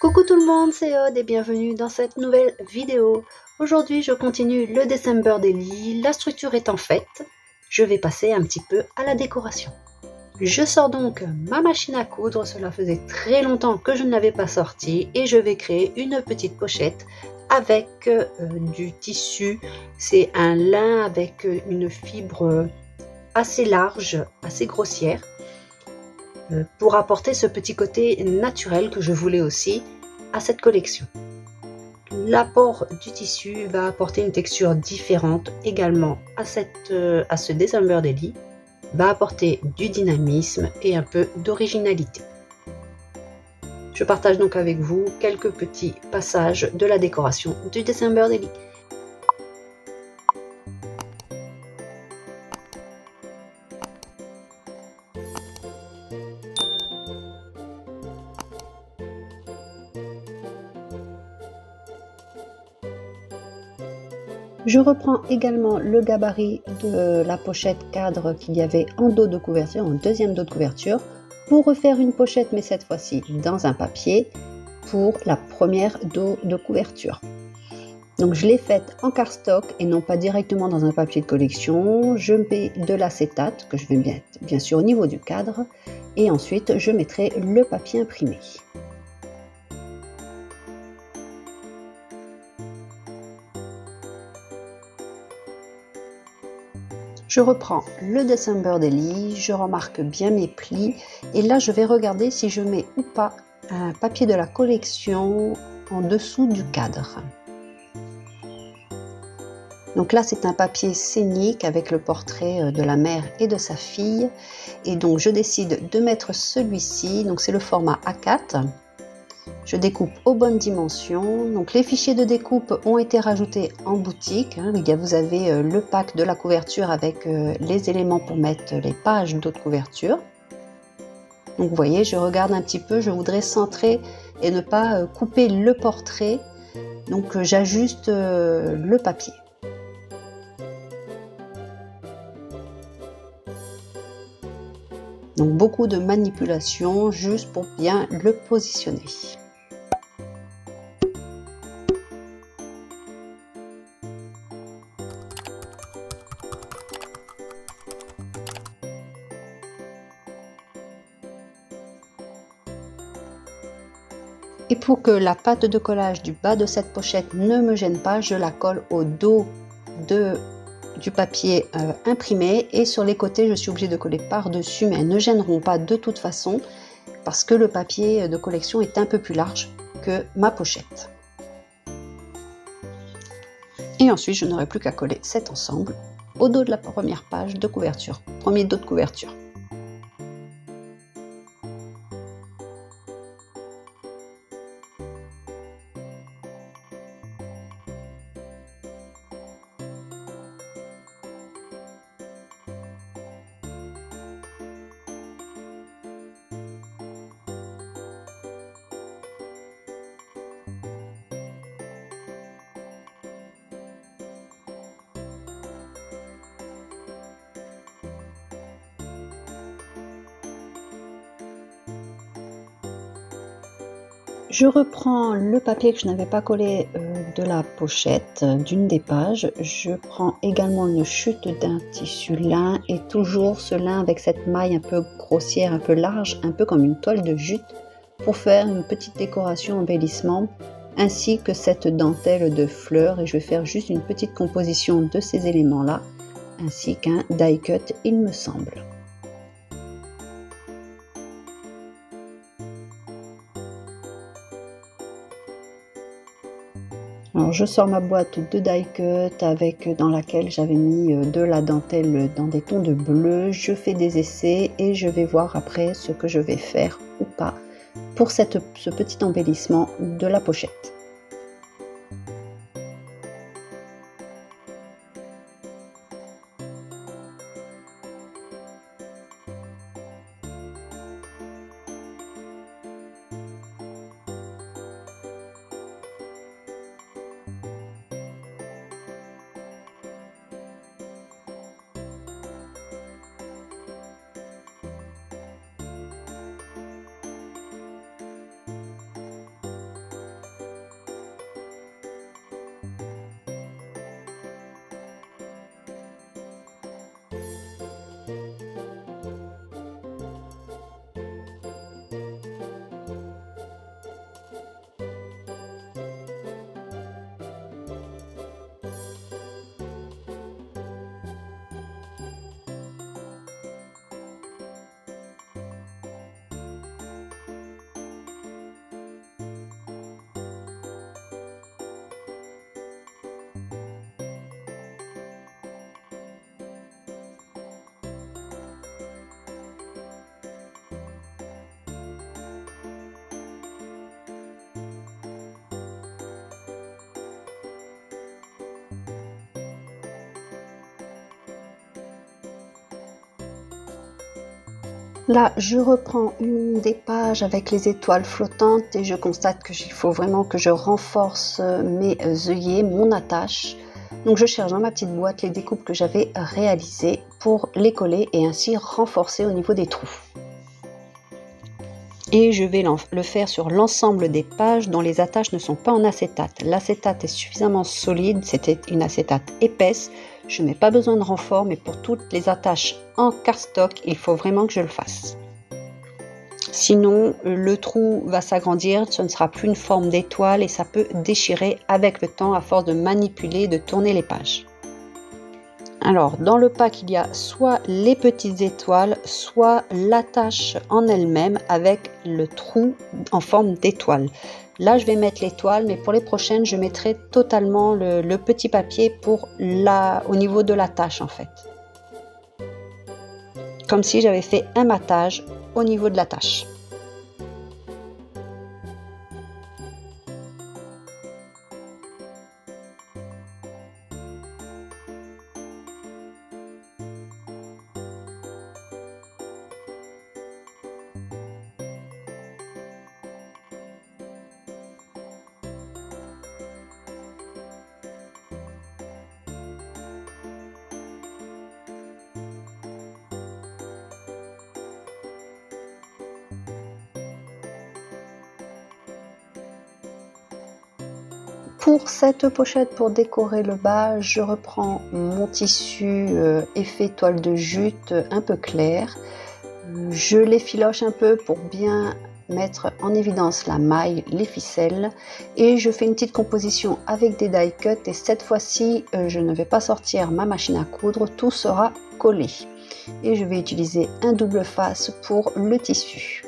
Coucou tout le monde, c'est Aude et bienvenue dans cette nouvelle vidéo. Aujourd'hui, je continue le December Daily. La structure étant faite, je vais passer un petit peu à la décoration. Je sors donc ma machine à coudre, cela faisait très longtemps que je ne l'avais pas sortie et je vais créer une petite pochette avec du tissu. C'est un lin avec une fibre assez large, assez grossière, pour apporter ce petit côté naturel que je voulais aussi à cette collection. L'apport du tissu va apporter une texture différente également à ce December Daily, va apporter du dynamisme et un peu d'originalité. Je partage donc avec vous quelques petits passages de la décoration du December Daily. Je reprends également le gabarit de la pochette cadre qu'il y avait en dos de couverture, en deuxième dos de couverture, pour refaire une pochette, mais cette fois-ci dans un papier, pour la première dos de couverture. Donc je l'ai faite en cardstock et non pas directement dans un papier de collection. Je mets de l'acétate, que je vais mettre bien sûr au niveau du cadre, et ensuite je mettrai le papier imprimé. Je reprends le December Daily, je remarque bien mes plis et là je vais regarder si je mets ou pas un papier de la collection en dessous du cadre. Donc là c'est un papier scénique avec le portrait de la mère et de sa fille et donc je décide de mettre celui-ci, donc c'est le format A4. Je découpe aux bonnes dimensions. Donc les fichiers de découpe ont été rajoutés en boutique. Vous avez le pack de la couverture avec les éléments pour mettre les pages d'autres couvertures. Donc vous voyez, je regarde un petit peu, je voudrais centrer et ne pas couper le portrait. Donc j'ajuste le papier. Donc beaucoup de manipulation juste pour bien le positionner. Et pour que la pâte de collage du bas de cette pochette ne me gêne pas, je la colle au dos du papier imprimé et sur les côtés je suis obligée de coller par-dessus, mais elles ne gêneront pas de toute façon parce que le papier de collection est un peu plus large que ma pochette. Et ensuite je n'aurai plus qu'à coller cet ensemble au dos de la première page de couverture, premier dos de couverture. Je reprends le papier que je n'avais pas collé de la pochette d'une des pages. Je prends également une chute d'un tissu lin et toujours ce lin avec cette maille un peu grossière, un peu large, un peu comme une toile de jute pour faire une petite décoration embellissement ainsi que cette dentelle de fleurs et je vais faire juste une petite composition de ces éléments-là ainsi qu'un die cut il me semble. Alors je sors ma boîte de die cut dans laquelle j'avais mis de la dentelle dans des tons de bleu. Je fais des essais et je vais voir après ce que je vais faire ou pas pour ce petit embellissement de la pochette. Là, je reprends une des pages avec les étoiles flottantes et je constate qu'il faut vraiment que je renforce mes œillets, mon attache. Donc je cherche dans ma petite boîte les découpes que j'avais réalisées pour les coller et ainsi renforcer au niveau des trous. Et je vais le faire sur l'ensemble des pages dont les attaches ne sont pas en acétate. L'acétate est suffisamment solide, c'était une acétate épaisse. Je n'ai pas besoin de renfort, mais pour toutes les attaches en cardstock, il faut vraiment que je le fasse. Sinon, le trou va s'agrandir, ce ne sera plus une forme d'étoile et ça peut déchirer avec le temps à force de manipuler, de tourner les pages. Alors, dans le pack, il y a soit les petites étoiles, soit l'attache en elle-même avec le trou en forme d'étoile. Là, je vais mettre l'étoile, mais pour les prochaines, je mettrai totalement le petit papier pour au niveau de l'attache en fait. Comme si j'avais fait un matage au niveau de l'attache. Pour cette pochette, pour décorer le bas, je reprends mon tissu effet toile de jute un peu clair. Je l'effiloche un peu pour bien mettre en évidence la maille, les ficelles. Et je fais une petite composition avec des die cuts. Et cette fois-ci, je ne vais pas sortir ma machine à coudre, tout sera collé. Et je vais utiliser un double face pour le tissu.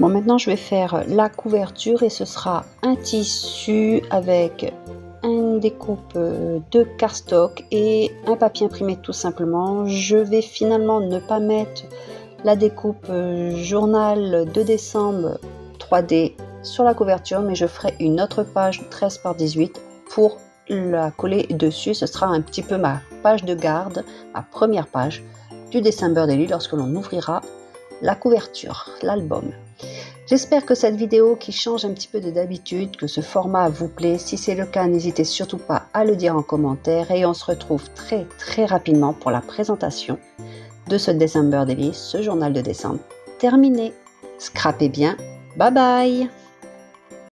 Bon, maintenant je vais faire la couverture et ce sera un tissu avec une découpe de cardstock et un papier imprimé tout simplement. Je vais finalement ne pas mettre la découpe journal de décembre 3D sur la couverture, mais je ferai une autre page 13 par 18 pour la coller dessus. Ce sera un petit peu ma page de garde, ma première page du December Daily lorsque l'on ouvrira la couverture, l'album. J'espère que cette vidéo qui change un petit peu de d'habitude, que ce format vous plaît. Si c'est le cas, n'hésitez surtout pas à le dire en commentaire et on se retrouve très rapidement pour la présentation de ce December Daily, ce journal de décembre terminé. Scrapez bien, bye bye!